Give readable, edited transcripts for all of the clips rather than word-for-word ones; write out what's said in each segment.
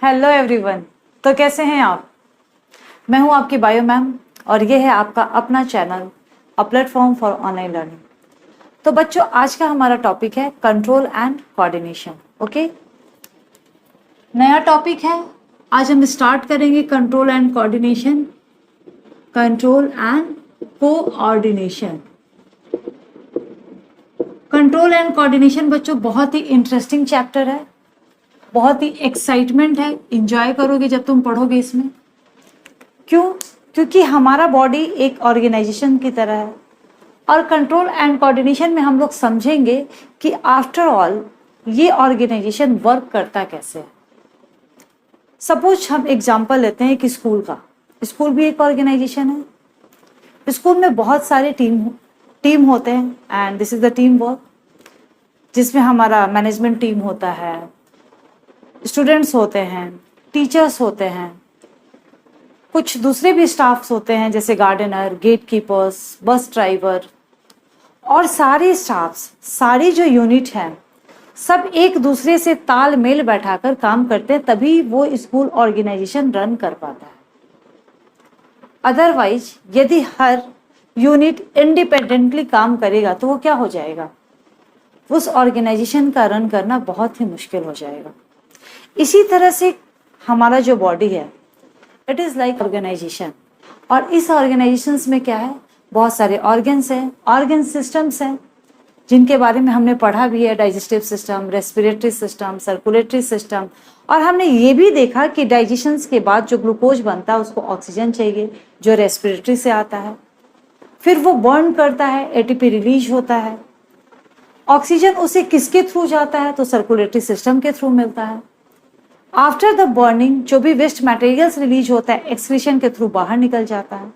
Hello everyone. तो कैसे हैं आप? मैं हूं आपकी बायो मैम और ये है आपका अपना channel a platform for online learning. तो बच्चों, आज का हमारा टॉपिक है कंट्रोल एंड कोऑर्डिनेशन। ओके, नया टॉपिक है। आज हम स्टार्ट करेंगे control and coordination. Control and coordination. Control and coordination बच्चों बहुत ही इंटरेस्टिंग चैप्टर है, बहुत ही एक्साइटमेंट है। इंजॉय करोगे जब तुम पढ़ोगे इसमें। क्यों? क्योंकि हमारा बॉडी एक ऑर्गेनाइजेशन की तरह है और कंट्रोल एंड कोऑर्डिनेशन में हम लोग समझेंगे कि आफ्टर ऑल ये ऑर्गेनाइजेशन वर्क करता कैसे है। सपोज हम एग्जांपल लेते हैं कि स्कूल का। स्कूल भी एक ऑर्गेनाइजेशन है। स्कूल में बहुत सारे टीम होते हैं and this is the team work, जिसमें हमारा मैनेजमेंट टीम होता है, स्टूडेंट्स होते हैं, टीचर्स होते हैं, कुछ दूसरे भी स्टाफ्स होते हैं जैसे gardener, gate keepers, bus driver, और सारे स्टाफ्स, सारी जो यूनिट हैं, सब एक दूसरे से तालमेल बैठाकर काम करते हैं, तभी वो स्कूल ऑर्गेनाइजेशन रन कर पाता है। अदरवाइज यदि हर यूनिट इंडिपेंडेंटली काम करेगा तो वो क्या हो जाएगा? उस ऑर्गेनाइजेशन का रन करना बहुत ही मुश्किल हो जाएगा। इसी तरह से हमारा जो बॉडी है, इट इज लाइक ऑर्गेनाइजेशन। और इस ऑर्गेनाइजेशन में क्या है? बहुत सारे ऑर्गन्स हैं, ऑर्गन सिस्टम्स हैं, जिनके बारे में हमने पढ़ा भी है। Digestive system, respiratory system, circulatory system. और हमने ये भी देखा कि डाइजेशन के बाद जो ग्लूकोज बनता है उसको ऑक्सीजन चाहिए, जो रेस्पिरेटरी से आता है। फिर वो बर्न करता है, एटीपी रिलीज होता है। ऑक्सीजन उसे किसके थ्रू जाता है? तो सर्कुलेटरी सिस्टम के थ्रू मिलता है। आफ्टर द बर्निंग जो भी वेस्ट मटेरियल्स रिलीज होता है, एक्सक्रीशन के थ्रू बाहर निकल जाता है।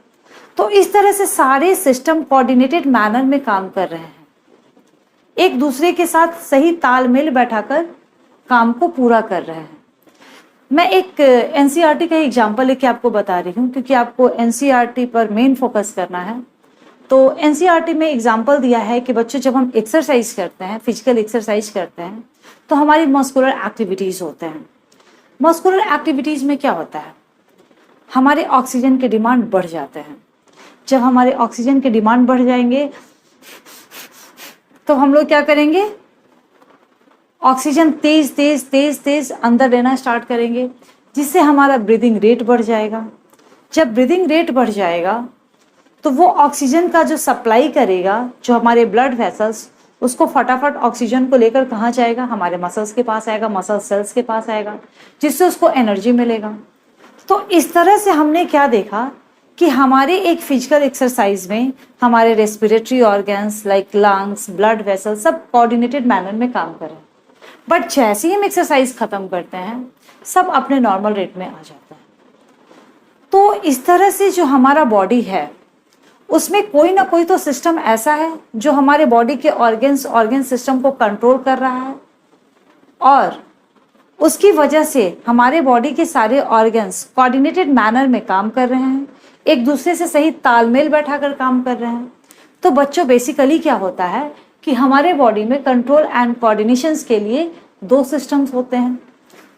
तो इस तरह से सारे सिस्टम कोऑर्डिनेटेड मैनर में काम कर रहे हैं, एक दूसरे के साथ सही तालमेल बैठाकर काम को पूरा कर रहे हैं। मैं एक एनसीईआरटी का एग्जांपल लेके आपको बता रही हूँ, क्योंकि आपको एनसीईआरटी पर मेन फोकस करना है। तो एनसीईआरटी में एग्जांपल दिया है कि बच्चों, जब हम एक्सरसाइज करते हैं, फिजिकल एक्सरसाइज करते हैं, तो हमारी मस्कुलर एक्टिविटीज होते हैं। मस्कुलर एक्टिविटीज में क्या होता है? हमारे ऑक्सीजन के डिमांड बढ़ जाते हैं। जब हमारे ऑक्सीजन के डिमांड बढ़ जाएंगे तो हम लोग क्या करेंगे? ऑक्सीजन तेज तेज तेज तेज अंदर लेना स्टार्ट करेंगे, जिससे हमारा ब्रीदिंग रेट बढ़ जाएगा। जब ब्रीदिंग रेट बढ़ जाएगा तो वो ऑक्सीजन का जो सप्लाई करेगा, जो हमारे ब्लड वेसल्स, उसको फटाफट ऑक्सीजन को लेकर कहाँ जाएगा? हमारे मसल्स के पास आएगा, मसल सेल्स के पास आएगा, जिससे उसको एनर्जी मिलेगा। तो इस तरह से हमने क्या देखा कि हमारे एक फिजिकल एक्सरसाइज में हमारे respiratory organs like lungs, blood vessel, सब कोऑर्डिनेटेड मैनर में काम करें। बट जैसे ही हम एक्सरसाइज खत्म करते हैं, सब अपने नॉर्मल रेट में आ जाता है। तो इस तरह से जो हमारा बॉडी है, उसमें कोई ना कोई तो सिस्टम ऐसा है जो हमारे बॉडी के ऑर्गन सिस्टम को कंट्रोल कर रहा है, और उसकी वजह से हमारे बॉडी के सारे ऑर्गन्स कोऑर्डिनेटेड मैनर में काम कर रहे हैं, एक दूसरे से सही तालमेल बैठाकर काम कर रहे हैं। तो बच्चों, बेसिकली क्या होता है कि हमारे बॉडी में कंट्रोल एंड कोऑर्डिनेशन के लिए दो सिस्टम्स होते हैं।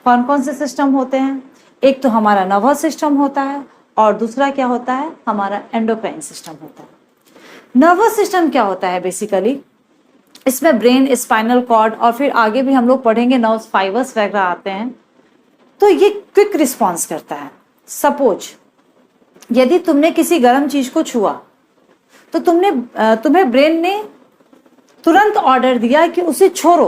कौन कौन से सिस्टम होते हैं? एक तो हमारा नर्वस सिस्टम होता है और दूसरा क्या होता है? हमारा एंडोक्राइन सिस्टम होता है। नर्वस सिस्टम क्या होता है? बेसिकली इसमें ब्रेन, स्पाइनल कॉर्ड और फिर आगे भी हम लोग पढ़ेंगे नर्व्स, फाइबर्स वगैरह आते हैं। तो ये क्विक रिस्पॉन्स करता है। सपोज यदि तुमने किसी गर्म चीज को छुआ तो तुम्हें ब्रेन ने तुरंत ऑर्डर दिया कि उसे छोड़ो।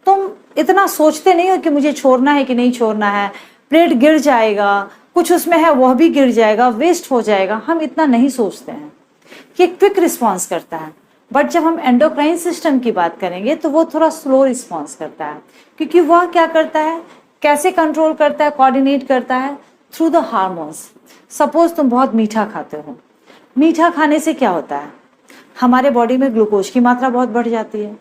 तुम इतना सोचते नहीं हो कि मुझे छोड़ना है कि नहीं छोड़ना है, प्लेट गिर जाएगा, कुछ उसमें है वह भी गिर जाएगा, वेस्ट हो जाएगा, हम इतना नहीं सोचते हैं। ये क्विक रिस्पॉन्स करता है। बट जब हम एंडोक्राइन सिस्टम की बात करेंगे तो वो थोड़ा स्लो रिस्पॉन्स करता है, क्योंकि वह क्या करता है, कैसे कंट्रोल करता है, कोऑर्डिनेट करता है थ्रू द हार्मोन्स। सपोज तुम बहुत मीठा खाते हो, मीठा खाने से क्या होता है? हमारे बॉडी में ग्लूकोज की मात्रा बहुत बढ़ जाती है।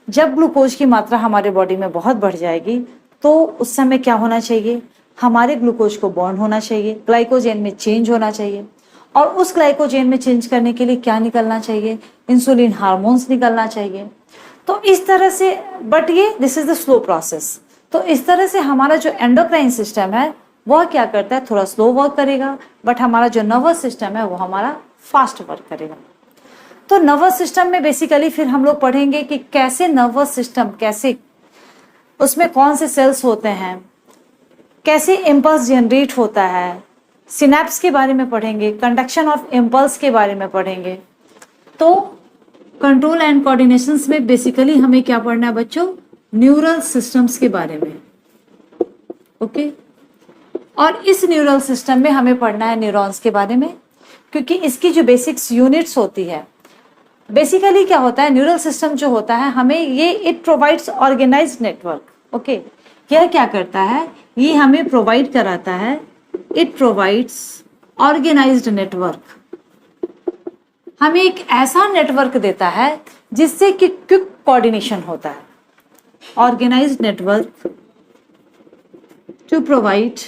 जब ग्लूकोज की मात्रा हमारे बॉडी में बहुत बढ़ जाएगी तो उस समय क्या होना चाहिए? हमारे ग्लूकोज को बर्न होना चाहिए, ग्लाइकोजेन में चेंज होना चाहिए, और उस ग्लाइकोजेन में चेंज करने के लिए क्या निकलना चाहिए? इंसुलिन हार्मोन्स निकलना चाहिए। तो इस तरह से, बट ये this is the slow process. तो इस तरह से हमारा जो एंडोक्राइन सिस्टम है वह क्या करता है, थोड़ा स्लो वर्क करेगा, बट हमारा जो नर्वस सिस्टम है वो हमारा फास्ट वर्क करेगा। तो नर्वस सिस्टम में बेसिकली फिर हम लोग पढ़ेंगे कि कैसे नर्वस सिस्टम, कैसे उसमें कौन से सेल्स होते हैं, कैसे इम्पल्स जनरेट होता है, सिनेप्स के बारे में पढ़ेंगे, कंडक्शन ऑफ इम्पल्स के बारे में पढ़ेंगे। तो कंट्रोल एंड कोऑर्डिनेशंस में बेसिकली हमें क्या पढ़ना है बच्चों, न्यूरल सिस्टम्स के बारे में। ओके, और इस न्यूरल सिस्टम में हमें पढ़ना है न्यूरॉन्स के बारे में, क्योंकि इसकी जो बेसिक्स यूनिट्स होती है, बेसिकली क्या होता है, न्यूरल सिस्टम जो होता है हमें ये it provides organised network. Okay, यह क्या करता है, ये हमें प्रोवाइड कराता है, इट प्रोवाइड्स ऑर्गेनाइज्ड नेटवर्क, हमें एक ऐसा नेटवर्क देता है जिससे कि क्विक कोऑर्डिनेशन होता है। Organised network to provide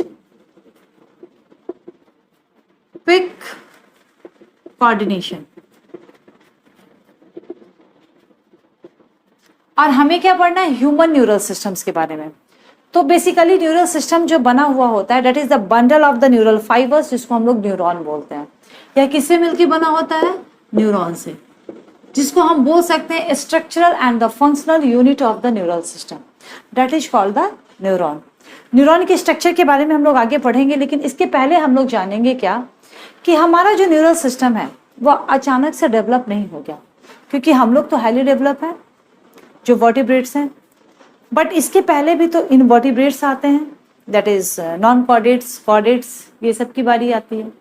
quick coordination. और हमें क्या पढ़ना है, ह्यूमन न्यूरल सिस्टम्स के बारे में। तो बेसिकली न्यूरल सिस्टम जो बना हुआ होता है that is the bundle of the neural fibres, जिसको हम लोग न्यूरॉन बोलते हैं। यह किससे मिलकर बना होता है, न्यूरॉन से, जिसको हम बोल सकते हैं structural and the functional unit of the neural system, that is called the neuron. Neuron के स्ट्रक्चर के बारे में हम लोग आगे पढ़ेंगे, लेकिन इसके पहले हम लोग जानेंगे क्या कि हमारा जो न्यूरल सिस्टम है वह अचानक से डेवलप नहीं हो गया, क्योंकि हम लोग तो हाईली डेवलप हैं जो वर्टिब्रेट्स हैं, बट इसके पहले भी तो इनवर्टिब्रेट्स आते हैं, that is non chordates, chordates, ये सब की बारी आती है।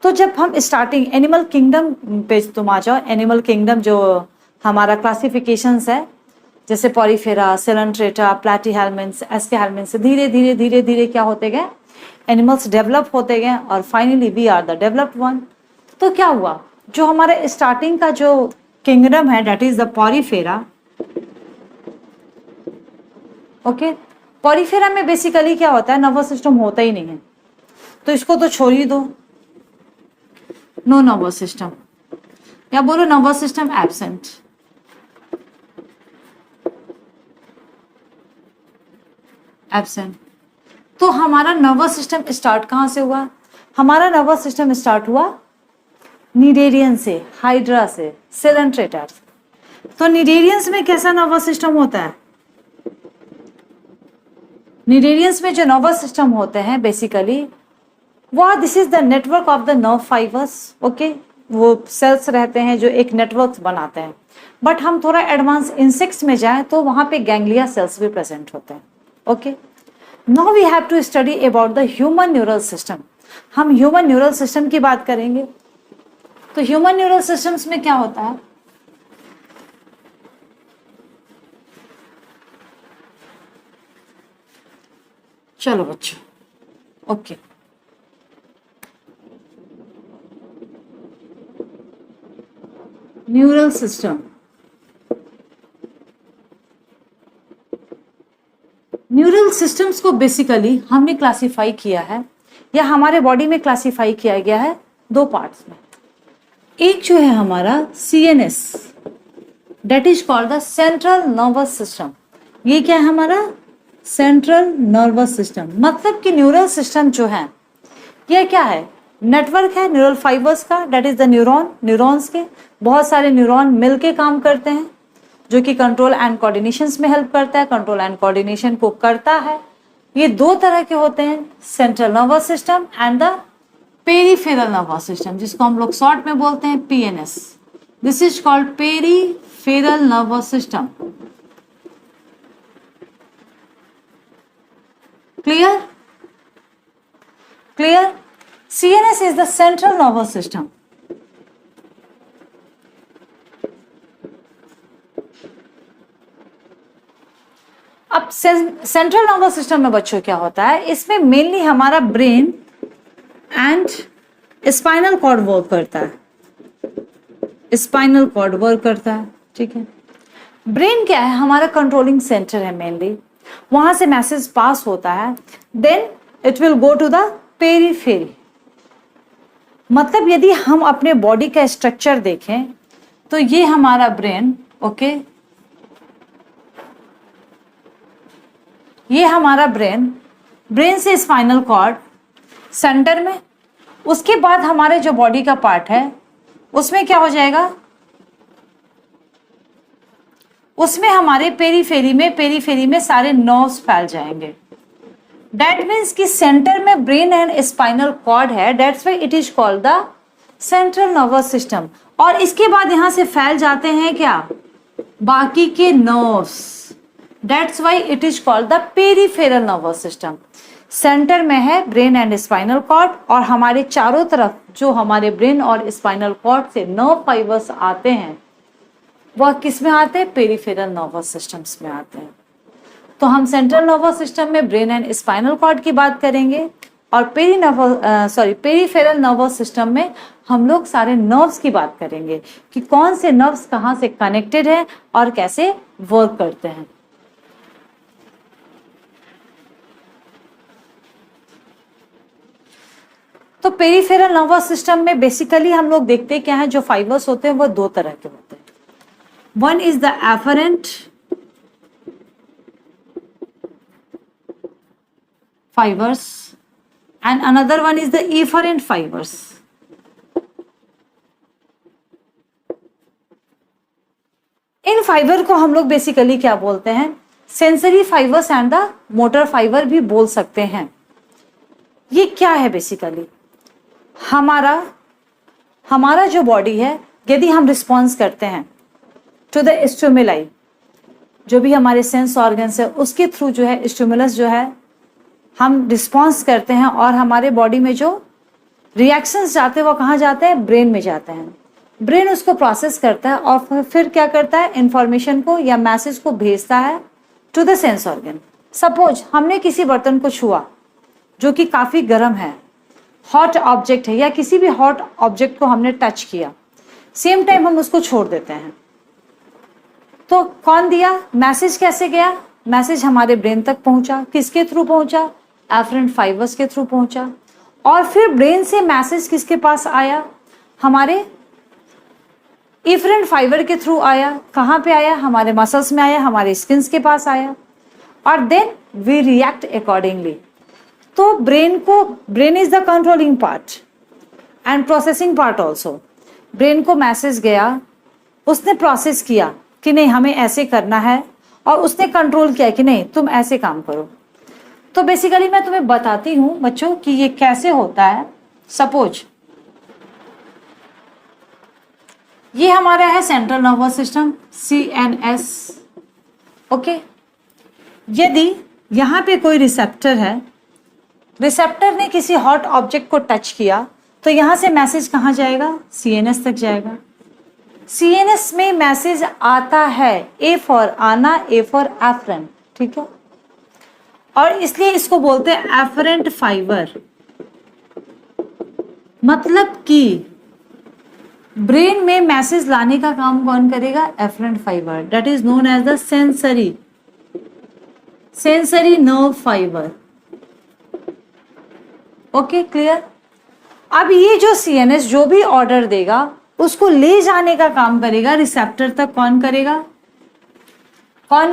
तो जब हम स्टार्टिंग एनिमल किंगडम पे तुम आ जाओ, एनिमल किंगडम जो हमारा क्लासिफिकेशंस है, जैसे पॉरीफेरा, सेलेंट्रेटा, प्लैटीहेल्मिन्थ्स, एस्केहेल्मिन्थ्स, धीरे धीरे धीरे धीरे क्या होते गए, एनिमल्स डेवलप होते गए, और finally we are the developed one. तो क्या हुआ, जो हमारे स्टार्टिंग का जो किंगडम है that is the Porifera. Okay, Porifera में बेसिकली क्या होता है, नर्वस सिस्टम होता ही नहीं है, तो इसको तो छोड़ ही दो, नो नर्वस सिस्टम, या बोलो नर्वस सिस्टम एब्सेंट। एब्सेंट। तो हमारा नर्वस सिस्टम स्टार्ट कहां से हुआ, हमारा नर्वस सिस्टम स्टार्ट हुआ निडेरियन से, हाइड्रा से, सेलेंट्रेटा। तो निडेरियंस में कैसा नर्वस सिस्टम होता है, निडेरियंस में जो नर्वस सिस्टम होते हैं बेसिकली वो, this is the network of the nerve fibres. Okay, वो सेल्स रहते हैं जो एक नेटवर्क बनाते हैं, बट हम थोड़ा एडवांस इंसेक्ट्स में जाएं तो वहां पे गैंग्लिया सेल्स भी प्रेजेंट होते हैं। Okay, now we have to study about the human neural system. हम ह्यूमन न्यूरल सिस्टम की बात करेंगे। तो ह्यूमन न्यूरल सिस्टम्स में क्या होता है, चलो बच्चों, okay, neural system. Neural systems को बेसिकली हमने क्लासिफाई किया है, या हमारे बॉडी में क्लासिफाई किया गया है दो पार्ट्स में। एक जो है हमारा CNS, that is called the central nervous system. ये क्या है हमारा सेंट्रल नर्वस सिस्टम, मतलब कि न्यूरल सिस्टम जो है यह क्या है, नेटवर्क है न्यूरल फाइबर्स का, that is the neuron. Neurons के बहुत सारे न्यूरॉन मिलके काम करते हैं, जो कि कंट्रोल एंड कोऑर्डिनेशन में हेल्प करता है, कंट्रोल एंड कोऑर्डिनेशन को करता है। ये दो तरह के होते हैं, central nervous system and the peripheral nervous system, जिसको हम लोग शॉर्ट में बोलते हैं PNS। This is called peripheral nervous system. Clear, clear. CNS is the central nervous system. अब सेंट्रल नर्वस सिस्टम में बच्चों क्या होता है, इसमें मेनली हमारा brain and spinal cord work करता है, स्पाइनल कॉर्ड वर्क करता है, ठीक है। ब्रेन क्या है, हमारा कंट्रोलिंग सेंटर है मेनली, वहां से मैसेज पास होता है, then it will go to the periphery. मतलब यदि हम अपने बॉडी का स्ट्रक्चर देखें तो ये हमारा ब्रेन, ओके, ये हमारा ब्रेन, ब्रेन से स्पाइनल कॉर्ड सेंटर में, उसके बाद हमारे जो बॉडी का पार्ट है उसमें क्या हो जाएगा, उसमें हमारे पेरीफेरी में सारे नर्व्स फैल जाएंगे। दैट मीन्स कि सेंटर में ब्रेन एंड स्पाइनल कॉर्ड है, that's why it is called the central nervous system. और इसके बाद यहां से फैल जाते हैं क्या, बाकी के nerves, that's why it is called the peripheral nervous system. Centre में है ब्रेन एंड स्पाइनल कॉर्ड और हमारे चारों तरफ जो हमारे ब्रेन और स्पाइनल कॉर्ड से नर्व फाइबर्स आते हैं वह किस में आते हैं, पेरीफेरल नर्वस सिस्टम्स में आते हैं। तो हम सेंट्रल नर्वस सिस्टम में ब्रेन एंड स्पाइनल कॉर्ड की बात करेंगे और पेरीफेरल नर्वस सिस्टम में हम लोग सारे नर्व्स की बात करेंगे कि कौन से नर्व्स कहाँ से कनेक्टेड हैं और कैसे वर्क करते हैं। तो पेरीफेरल नर्वस सिस्टम में बेसिकली हम लोग देखते क्या है, जो फाइबर्स होते हैं वो दो तरह के होते हैं। One is the afferent fibers and another one is the efferent fibers. इन फाइबर को हम लोग बेसिकली क्या बोलते हैं, sensory fibres and the motor fibre भी बोल सकते हैं। ये क्या है बेसिकली, हमारा जो बॉडी है, यदि हम रिस्पॉन्स करते हैं टू द स्टिमुलाई, जो भी हमारे सेंस ऑर्गन्स है उसके थ्रू जो है स्टिमुलस जो है हम रिस्पॉन्स करते हैं और हमारे बॉडी में जो रिएक्शंस जाते हैं वो कहाँ जाते हैं, ब्रेन में जाते हैं। ब्रेन उसको प्रोसेस करता है और फिर क्या करता है, इंफॉर्मेशन को या मैसेज को भेजता है to the sense organ. Suppose हमने किसी बर्तन को छुआ जो कि काफ़ी गर्म है, हॉट ऑब्जेक्ट है, या किसी भी हॉट ऑब्जेक्ट को हमने टच किया, सेम टाइम हम उसको छोड़ देते हैं, तो कौन दिया मैसेज, कैसे गया मैसेज, हमारे ब्रेन तक पहुंचा, किसके थ्रू पहुंचा, एफरेंट फाइबर्स के थ्रू पहुंचा। और फिर ब्रेन से मैसेज किसके पास आया, हमारे एफरेंट फाइबर के थ्रू आया। कहाँ पे आया, हमारे मसल्स में आया, हमारे स्किन्स के पास आया, और देन वी रिएक्ट अकॉर्डिंगली। तो brain is the controlling part and processing part also. Brain को मैसेज गया, उसने प्रोसेस किया कि नहीं हमें ऐसे करना है, और उसने कंट्रोल किया कि नहीं तुम ऐसे काम करो। तो बेसिकली मैं तुम्हें बताती हूं बच्चों कि ये कैसे होता है। सपोज ये हमारा है central nervous system, CNS, okay. यदि यहां पे कोई रिसेप्टर है, रिसेप्टर ने किसी हॉट ऑब्जेक्ट को टच किया, तो यहां से मैसेज कहां जाएगा, CNS तक जाएगा। CNS में मैसेज आता है, A फॉर आना, A फॉर एफरेंट, ठीक है, और इसलिए इसको बोलते हैं एफरेंट फाइबर। मतलब कि ब्रेन में मैसेज लाने का काम कौन करेगा, afferent fibre, that is known as the sensory nerve fibre. Okay, clear. अब ये जो CNS जो भी ऑर्डर देगा उसको ले जाने का काम करेगा रिसेप्टर तक, कौन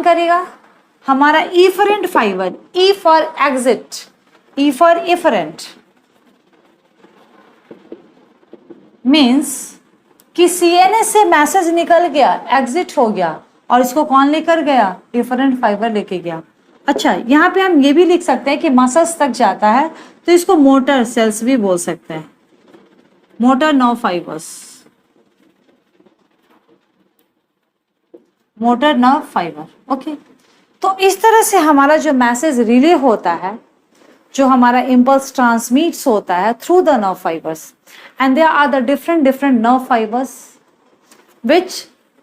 करेगा, हमारा efferent fibre. E for exit, E for efferent, means कि CNS से मैसेज निकल गया, एग्जिट हो गया, और इसको कौन लेकर गया, इफरेंट फाइबर लेके गया। अच्छा, यहाँ पे हम ये भी लिख सकते हैं कि मसल्स तक जाता है, तो इसको मोटर सेल्स भी बोल सकते हैं, motor nerve fibres, motor nerve fibre, okay. तो इस तरह से हमारा जो मैसेज रिले होता है, जो हमारा इम्पल्स ट्रांसमिट्स होता है through the nerve fibres, and there are the different nerve fibres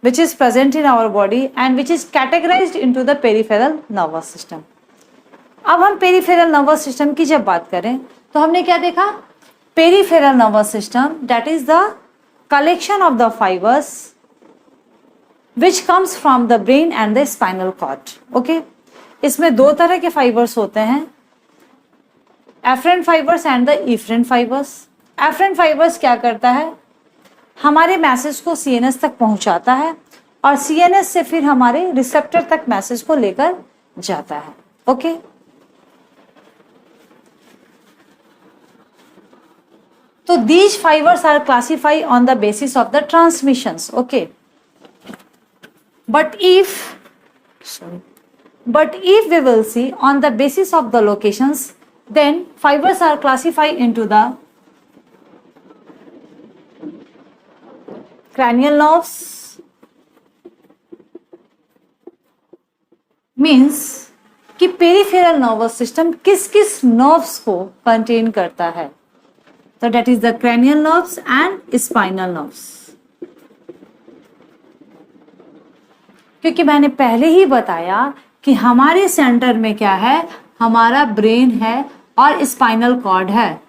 which is present in our body and which is categorized into the peripheral nervous system. अब हम पेरीफेरल नर्वस सिस्टम की जब बात करें तो हमने क्या देखा, peripheral nervous system that is the collection of the fibres which comes from the brain and the spinal cord. Okay, इसमें दो तरह के फाइबर्स होते हैं, afferent fibres and the efferent fibres. Afferent fibres क्या करता है, हमारे मैसेज को CNS तक पहुंचाता है, और CNS से फिर हमारे रिसेप्टर तक मैसेज को लेकर जाता है। ओके। तो these fibers are classified on the basis of the transmissions, okay, but if we will see on the basis of the locations, then fibers are classified into the cranial nerves, means कि peripheral nervous system किस किस nerves को contain करता है, तो that is the cranial nerves and spinal nerves। क्योंकि मैंने पहले ही बताया कि हमारे सेंटर में क्या है, हमारा ब्रेन है और स्पाइनल कॉर्ड है,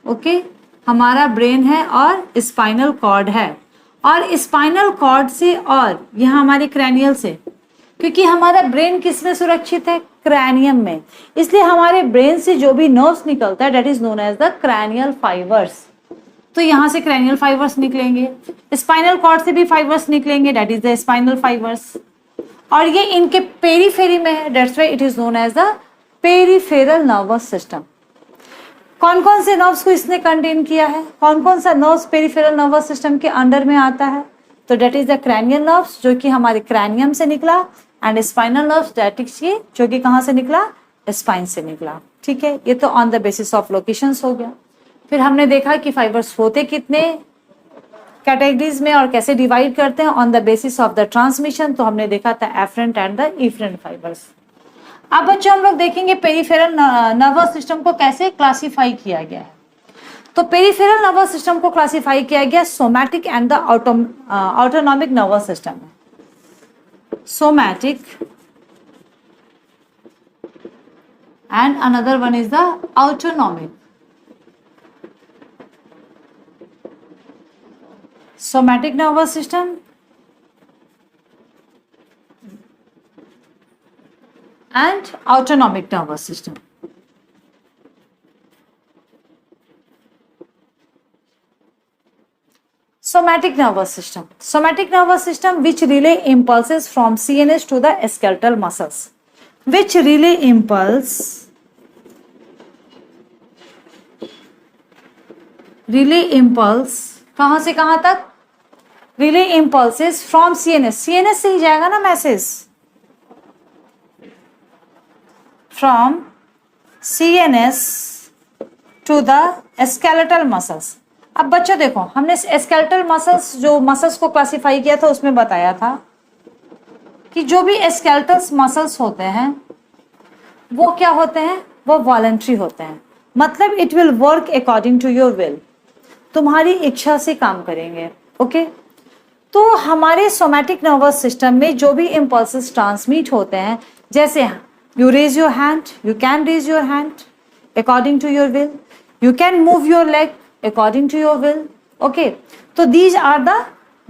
ओके, हमारा ब्रेन है और स्पाइनल कॉर्ड है, और स्पाइनल कॉर्ड से और यहाँ हमारे क्रैनियल से, क्योंकि हमारा ब्रेन किस में सुरक्षित है, क्रैनियम में, इसलिए हमारे ब्रेन से जो भी नर्व्स निकलता है that is known as the cranial fibres. तो यहाँ से क्रैनियल फाइबर्स निकलेंगे, स्पाइनल कॉर्ड से भी फाइबर्स निकलेंगे, that is the spinal fibres, और ये इनके पेरीफेरी में है, that's why it is known as the peripheral nervous system. कौन कौन से नर्व्स को इसने कंटेन किया है, कौन कौन सा नर्व्स पेरीफेरल नर्वस सिस्टम के अंडर में आता है, तो that is the cranial nerves जो कि हमारे क्रैनियम से निकला, and spinal nerves that is जो कि कहाँ से निकला, स्पाइन से निकला, ठीक है। ये तो on the basis of locations हो गया। फिर हमने देखा कि फाइबर्स होते कितने कैटेगरीज में और कैसे डिवाइड करते हैं on the basis of the transmission, तो हमने देखा था afferent and the efferent fibres. अब बच्चों हम लोग देखेंगे पेरिफेरल नर्वस सिस्टम को कैसे क्लासिफाई किया गया है। तो पेरिफेरल नर्वस सिस्टम को क्लासिफाई किया गया somatic and the autonomic nervous system में। Somatic and another one is the autonomic. Somatic nervous system and autonomic nervous system. Somatic nervous system. Somatic nervous system which relay impulses from CNS to the skeletal muscles. Which relay impulse कहाँ से कहाँ तक, relay impulses from CNS, CNS से ही जाएगा ना message, from CNS to the skeletal muscles। अब बच्चों देखो, हमने skeletal muscles जो मसल्स को क्लासिफाई किया था उसमें बताया था कि जो भी skeletal muscles होते हैं वो क्या होते हैं, वो वॉलंटरी होते हैं, मतलब it will work according to your will, तुम्हारी इच्छा से काम करेंगे, ओके। तो हमारे सोमैटिक नर्वस सिस्टम में जो भी इम्पल्सेस ट्रांसमिट होते हैं, जैसे you raise your hand, you can raise your hand according to your will, you can move your leg according to your will, okay। तो these are the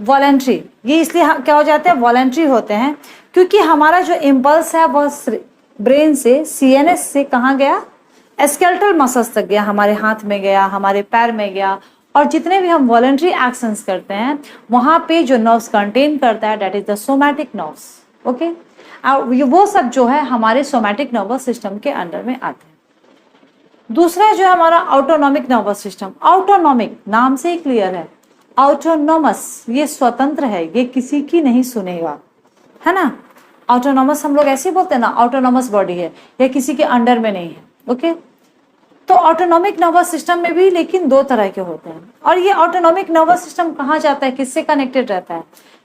voluntary, ये इसलिए क्या हो जाते हैं, वॉलंटरी होते हैं, क्योंकि हमारा जो इम्पल्स है वो ब्रेन से सीएनएस से कहाँ गया, स्केलेटल मसल्स तक गया, हमारे हाथ में गया, हमारे पैर में गया, और जितने भी हम वॉलंटरी एक्शंस करते हैं वहाँ पे जो नर्व्स कंटेन करता है that is the somatic nerves, okay. वो सब जो है हमारे सोमैटिक नर्वस सिस्टम के अंडर में आते हैं। दूसरा जो है हमारा ऑटोनॉमिक नर्वस सिस्टम। ऑटोनॉमिक नाम से ही क्लियर है, ऑटोनोमस, ये स्वतंत्र है, ये किसी की नहीं सुनेगा, है ना। ऑटोनोमस हम लोग ऐसे बोलते हैं ना, ऑटोनोमस बॉडी है, ये किसी के अंडर में नहीं है, ओके। तो ऑटोनॉमिक नर्वस सिस्टम में भी लेकिन दो तरह के होते हैं, और ये ऑटोनॉमिक नर्वस सिस्टम कहाँ जाता है, किससे कनेक्टेड रहता है,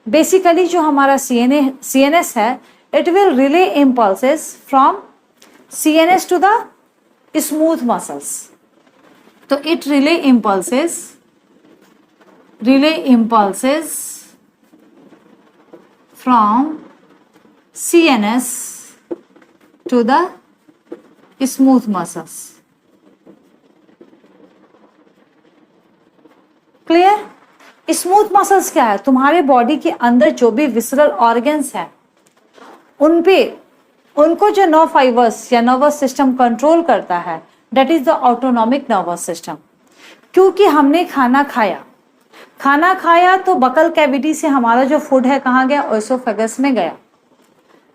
बेसिकली जो हमारा सीएनएस है, it will relay impulses from CNS to the smooth muscles। तो it relay impulses from CNS to the smooth muscles। Clear. Smooth muscles क्या है, तुम्हारे बॉडी के अंदर जो भी विसरल ऑर्गन्स है उनको जो नर्व फाइबर्स या नर्वस सिस्टम कंट्रोल करता है that is the autonomic nervous system. क्योंकि हमने खाना खाया तो बकल कैविटी से हमारा जो फूड है कहाँ गया, ओएसोफेगस में गया,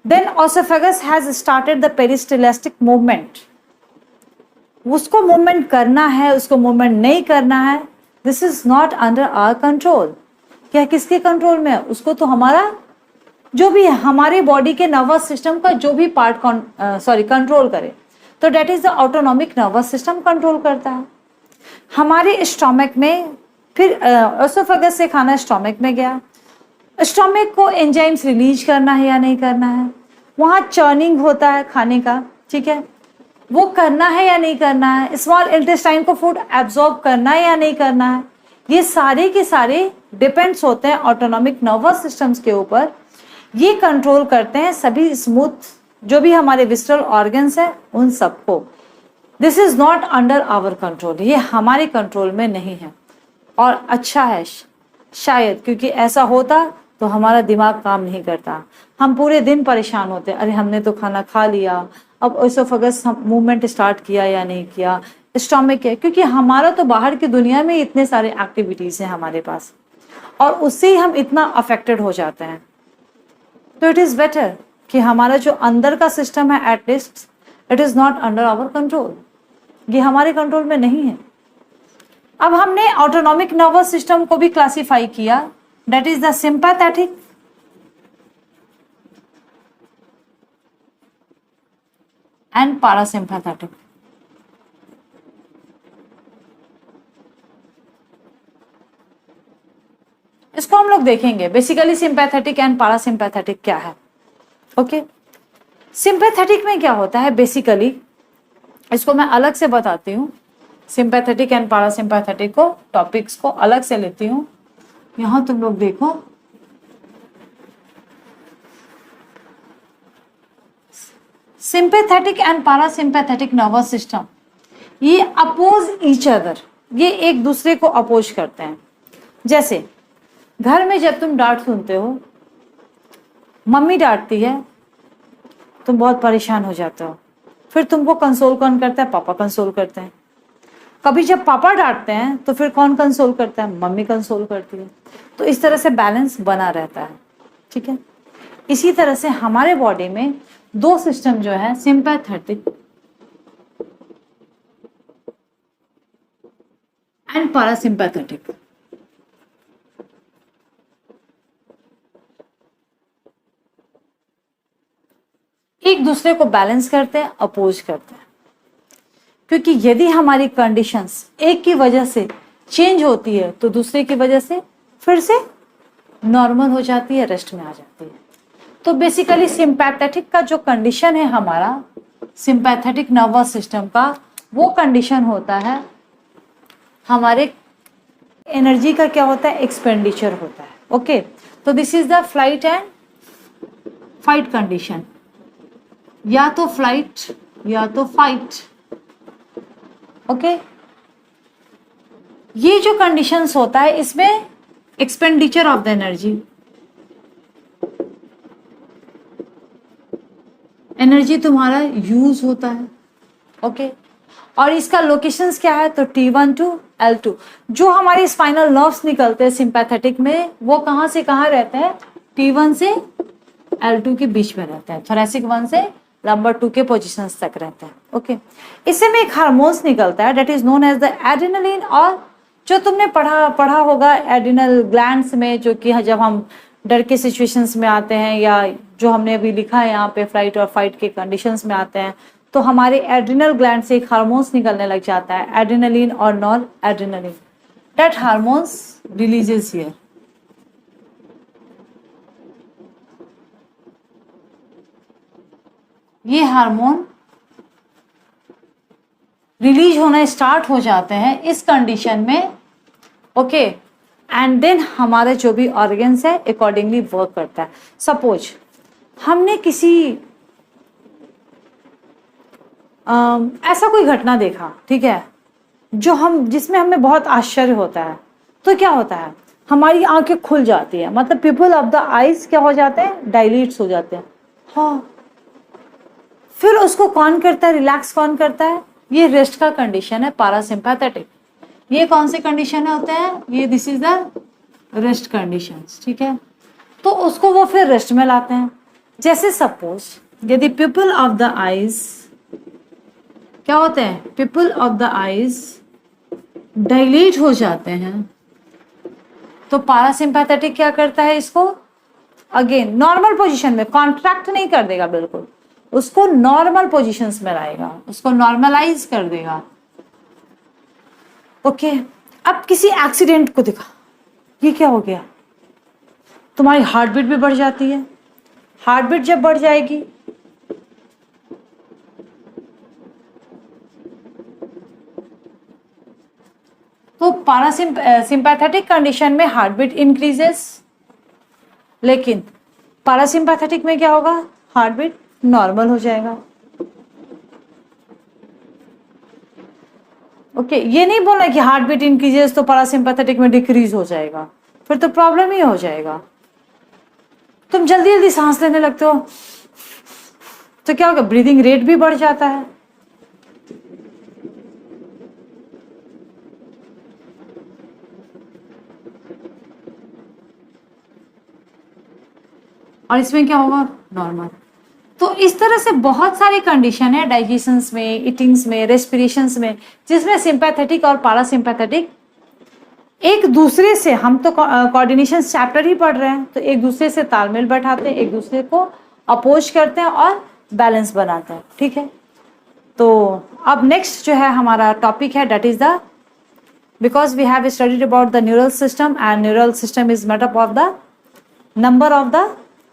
then oesophagus has started the peristaltic movement. उसको मूवमेंट करना है, उसको मूवमेंट नहीं करना है, this is not under our control. क्या किसके कंट्रोल में है? उसको तो हमारा जो भी हमारे बॉडी के नर्वस सिस्टम का जो भी पार्ट कंट्रोल करे, तो that is the autonomic nervous system control करता है। हमारे स्टोमक में फिर ओसोफेगस से खाना स्टोमक में गया, स्टोमक को एंजाइम्स रिलीज करना है या नहीं करना है, वहाँ चर्निंग होता है खाने का, ठीक है, वो करना है या नहीं करना है, स्मॉल इंटेस्टाइन को फूड एब्जॉर्ब करना है या नहीं करना है, ये सारे के सारे डिपेंड्स होते हैं ऑटोनॉमिक नर्वस सिस्टम्स के ऊपर। ये कंट्रोल करते हैं सभी स्मूथ जो भी हमारे विस्टरल ऑर्गन्स है उन सबको। This is not under our control, ये हमारे कंट्रोल में नहीं है। और अच्छा है शायद, क्योंकि ऐसा होता तो हमारा दिमाग काम नहीं करता, हम पूरे दिन परेशान होते, अरे हमने तो खाना खा लिया, अब ओसोफेगस मूवमेंट स्टार्ट किया या नहीं किया, स्टोमक है, क्योंकि हमारा तो बाहर की दुनिया में इतने सारे एक्टिविटीज हैं हमारे पास और उससे ही हम इतना अफेक्टेड हो जाते हैं। तो इट इज बेटर कि हमारा जो अंदर का सिस्टम है at least it is not under our control, ये हमारे कंट्रोल में नहीं है। अब हमने ऑटोनॉमिक नर्वस सिस्टम को भी क्लासिफाई किया, that is the sympathetic and parasympathetic. इसको हम लोग देखेंगे बेसिकली सिंपैथेटिक एंड पारासिम्पैथेटिक क्या है। ओके, सिंपैथेटिक में क्या होता है बेसिकली, इसको मैं अलग से बताती हूँ। सिंपैथेटिक एंड पारासिम्पैथेटिक को टॉपिक्स को अलग से लेती हूँ। यहां तुम लोग देखो, सिंपैथेटिक एंड पारासिम्पैथेटिक नर्वस सिस्टम ये अपोज ईच अदर, ये एक दूसरे को अपोज करते हैं। जैसे घर में जब तुम डांट सुनते हो, मम्मी डांटती है, तुम बहुत परेशान हो जाते हो, फिर तुमको कंसोल कौन करता है? पापा कंसोल करते हैं। कभी जब पापा डांटते हैं तो फिर कौन कंसोल करता है? मम्मी कंसोल करती है। तो इस तरह से बैलेंस बना रहता है, ठीक है। इसी तरह से हमारे बॉडी में दो सिस्टम जो है सिंपैथेटिक एंड पारासिम्पैथेटिक, एक दूसरे को बैलेंस करते हैं, अपोज करते हैं। क्योंकि यदि हमारी कंडीशंस एक की वजह से चेंज होती है तो दूसरे की वजह से फिर से नॉर्मल हो जाती है, रेस्ट में आ जाती है। तो बेसिकली सिंपैथेटिक का जो कंडीशन है हमारा सिंपैथेटिक नर्वस सिस्टम का, वो कंडीशन होता है हमारे एनर्जी का क्या होता है? एक्सपेंडिचर होता है। ओके, तो this is the flight and fight condition, या तो फ्लाइट या तो फाइट। ओके, ये जो कंडीशंस होता है इसमें expenditure of the energy, energy तुम्हारा यूज होता है। ओके, और इसका लोकेशंस क्या है? तो T1 to L2। जो हमारे स्पाइनल नर्व्स निकलते हैं सिंपैथेटिक में, वो कहां से कहां रहते हैं? T1 से L2 के बीच में रहते हैं, थोरैसिक 1 से नंबर 2 के पोजीशंस तक रहते हैं। ओके, इससे में एक हार्मोन्स निकलता है that is known as the adrenaline, और जो तुमने पढ़ा होगा एड्रिनल ग्लैंड्स में, जो कि जब हम डर के सिचुएशंस में आते हैं या जो हमने अभी लिखा है यहाँ पे फ्लाइट और फाइट के कंडीशंस में आते हैं, तो हमारे एड्रिनल ग्लैंड से एक हार्मोन्स निकलने लग जाता है, एड्रेनलिन और nor adrenaline. That hormones releases here. ये हार्मोन रिलीज होना स्टार्ट हो जाते हैं इस कंडीशन में। ओके, एंड देन हमारे जो भी ऑर्गन्स है अकॉर्डिंगली वर्क करता है। सपोज हमने किसी ऐसा कोई घटना देखा, ठीक है, जिसमें हमें बहुत आश्चर्य होता है, तो क्या होता है? हमारी आंखें खुल जाती है, मतलब पीपल ऑफ द आईज क्या हो जाते हैं? डायलेट्स हो जाते हैं। हाँ, फिर उसको कौन करता है? रिलैक्स कौन करता है? ये रेस्ट का कंडीशन है, पारासिम्पैथेटिक। ये कौन से कंडीशन होते हैं? ये this is the rest conditions, ठीक है। तो उसको वो फिर रेस्ट में लाते हैं। जैसे सपोज यदि पिपल ऑफ द आईज क्या होते हैं, people of the eyes dilate हो जाते हैं, तो पारासिम्पैथेटिक क्या करता है, इसको अगेन नॉर्मल पोजीशन में, कॉन्ट्रैक्ट नहीं कर देगा बिल्कुल, उसको नॉर्मल पोजीशंस में लाएगा, उसको नॉर्मलाइज कर देगा। ओके, अब किसी एक्सीडेंट को देखा, ये क्या हो गया, तुम्हारी हार्ट बीट भी बढ़ जाती है। हार्ट बीट जब बढ़ जाएगी तो पारासिम्पैथेटिक कंडीशन में हार्ट बीट इंक्रीजेस, लेकिन पारासिम्पैथेटिक में क्या होगा, हार्ट बीट नॉर्मल हो जाएगा। ओके, ये नहीं बोलना कि हार्ट बीट इंक्रीजेस तो पारासिम्पैथेटिक में डिक्रीज हो जाएगा, फिर तो प्रॉब्लम ही हो जाएगा। तुम जल्दी जल्दी सांस लेने लगते हो तो क्या होगा, ब्रीदिंग रेट भी बढ़ जाता है। और इसमें क्या होगा, नॉर्मल। तो इस तरह से बहुत सारे कंडीशन है डाइजेशंस में, ईटिंग्स में, रेस्पिरेशंस में, जिसमें सिंपैथेटिक और पारासिम्पैथेटिक एक दूसरे से, हम तो कोऑर्डिनेशन चैप्टर ही पढ़ रहे हैं, तो एक दूसरे से तालमेल बैठाते हैं, एक दूसरे को अपोज करते हैं और बैलेंस बनाते हैं। ठीक है, तो अब नेक्स्ट जो है हमारा टॉपिक है, that is the, because we have studied about the neural system and neural system is made up of the number of the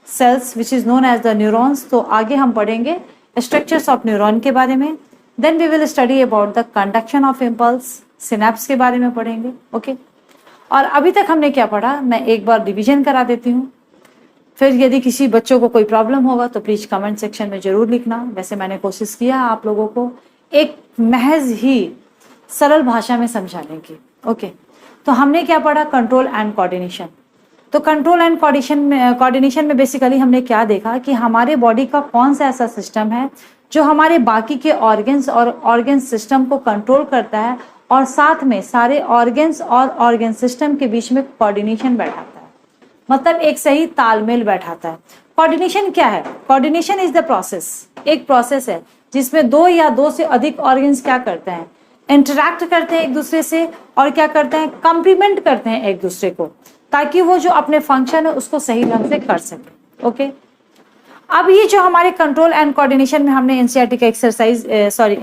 cells which is known as the neurons. तो आगे हम पढ़ेंगे structures of neuron के बारे में, then we will study about the conduction of impulse, synapse के बारे में पढ़ेंगे। ओके, और अभी तक हमने क्या पढ़ा, मैं एक बार रिवीजन करा देती हूँ, फिर यदि किसी बच्चों को कोई प्रॉब्लम होगा तो प्लीज कमेंट सेक्शन में जरूर लिखना। वैसे मैंने कोशिश किया आप लोगों को एक महज ही सरल भाषा में समझाने की। ओके, तो हमने क्या पढ़ा, कंट्रोल एंड कोऑर्डिनेशन। तो कंट्रोल एंड कोऑर्डिनेशन में बेसिकली हमने क्या देखा कि हमारे बॉडी का कौन सा ऐसा सिस्टम है जो हमारे बाकी के ऑर्गन्स और ऑर्गन सिस्टम को कंट्रोल करता है, और साथ में सारे ऑर्गन्स और ऑर्गन सिस्टम के बीच में कोऑर्डिनेशन बैठाता है, मतलब एक सही तालमेल बैठाता है। कोऑर्डिनेशन क्या है, कोऑर्डिनेशन इज द प्रोसेस, एक प्रोसेस है जिसमें दो या दो से अधिक ऑर्गन्स क्या करते हैं, इंटरैक्ट करते हैं एक दूसरे से, और क्या करते हैं, कॉम्प्लीमेंट करते हैं एक दूसरे को, ताकि वो जो अपने फंक्शन है उसको सही ढंग से कर सके। ओके, अब ये जो हमारे कंट्रोल एंड कोऑर्डिनेशन में हमने एनसीईआरटी का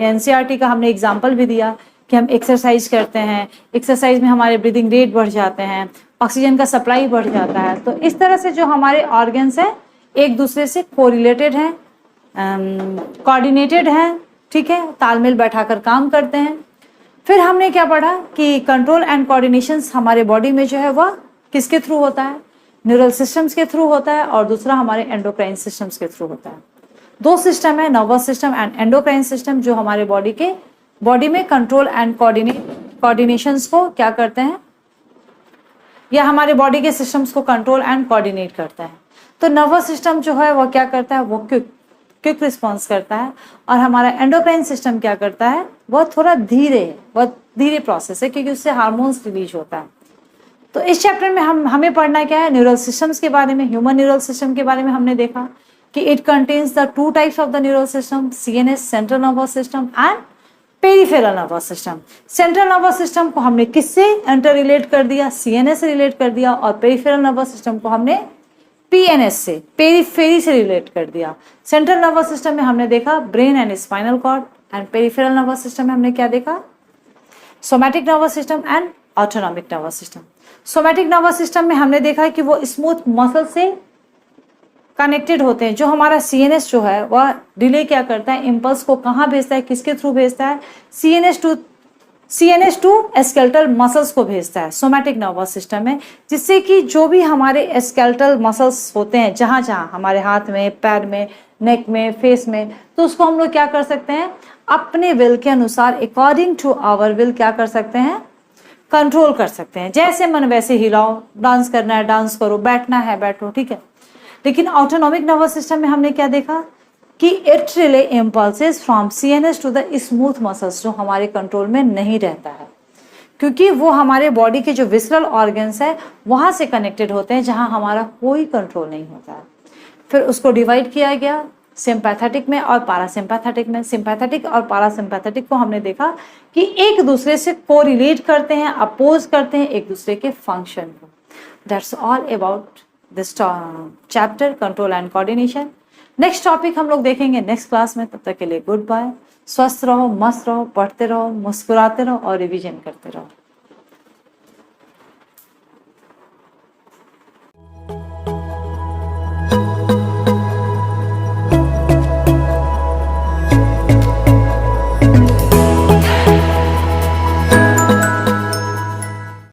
एनसीईआरटी का हमने एग्जांपल भी दिया कि हम एक्सरसाइज करते हैं, एक्सरसाइज में हमारे ब्रीदिंग रेट बढ़ जाते हैं, ऑक्सीजन का सप्लाई बढ़ जाता है। तो इस तरह से जो हमारे ऑर्गन्स हैं एक दूसरे से कोरिलेटेड हैं, कोऑर्डिनेटेड हैं, ठीक है, तालमेल बैठाकर काम करते हैं। फिर हमने क्या पढ़ा कि कंट्रोल एंड कोऑर्डिनेशन हमारे बॉडी में जो है वह किसके थ्रू होता है, न्यूरल सिस्टम्स के थ्रू होता है, और दूसरा हमारे एंडोक्राइन सिस्टम्स के थ्रू होता है। दो सिस्टम है, nervous system and endocrine system, जो हमारे बॉडी में कंट्रोल एंड कोऑर्डिनेशंस को क्या करते हैं, या हमारे बॉडी के सिस्टम्स को कंट्रोल एंड कोऑर्डिनेट करता है। तो नर्वस सिस्टम जो है वह क्या करता है, वो क्विक रिस्पॉन्स करता है, और हमारा एंडोक्राइन सिस्टम क्या करता है, वह थोड़ा धीरे प्रोसेस है, क्योंकि उससे हार्मोन्स रिलीज होता है। तो इस चैप्टर में हमें पढ़ना क्या है, न्यूरल सिस्टम्स के बारे में, ह्यूमन न्यूरल सिस्टम के बारे में हमने देखा कि it contains the two types of the neural system, CNS central nervous system and peripheral nervous system. Central nervous system को हमने किससे इंटर रिलेट कर दिया, सीएनएस से रिलेट कर दिया, और पेरिफेरल नर्वस सिस्टम को हमने पीएनएस से, पेरीफेरी से रिलेट कर दिया। सेंट्रल नर्वस सिस्टम में हमने देखा brain and spinal cord, and peripheral nervous system में हमने क्या देखा, somatic nervous system and autonomic nervous system. Somatic nervous system में हमने देखा कि वो स्मूथ मसल से कनेक्टेड होते हैं। जो हमारा सीएनएस जो है वह रिले क्या करता है, इम्पल्स को कहाँ भेजता है, किसके थ्रू भेजता है, सीएनएस टू स्केलेटल मसल्स को भेजता है सोमैटिक नर्वस सिस्टम में, जिससे कि जो भी हमारे स्केलेटल मसल्स होते हैं जहाँ जहाँ हमारे हाथ में, पैर में, नेक में, फेस में, तो उसको हम लोग क्या कर सकते हैं, अपने विल के अनुसार, अकॉर्डिंग टू आवर विल क्या कर सकते हैं, कंट्रोल कर सकते हैं। जैसे मन वैसे हिलाओ, डांस करना है डांस करो, बैठना है बैठो, ठीक है। लेकिन ऑटोनॉमिक नर्वस सिस्टम में हमने क्या देखा कि it relay impulses from CNS to the smooth muscles, जो हमारे कंट्रोल में नहीं रहता है, क्योंकि वो हमारे बॉडी के जो विसरल ऑर्गन्स है वहां से कनेक्टेड होते हैं, जहां हमारा कोई कंट्रोल नहीं होता है। फिर उसको डिवाइड किया गया सिंपैथेटिक में और पारासिम्पैथेटिक में। सिंपैथेटिक और पारासिम्पैथेटिक को हमने देखा कि एक दूसरे से कोरिलेट करते हैं, अपोज करते हैं एक दूसरे के फंक्शन को। That's all about this chapter control and coordination. Next topic हम लोग देखेंगे नेक्स्ट क्लास में। तब तक के लिए गुड बाय। स्वस्थ रहो, मस्त रहो, पढ़ते रहो, मुस्कुराते रहो और रिवीजन करते रहो।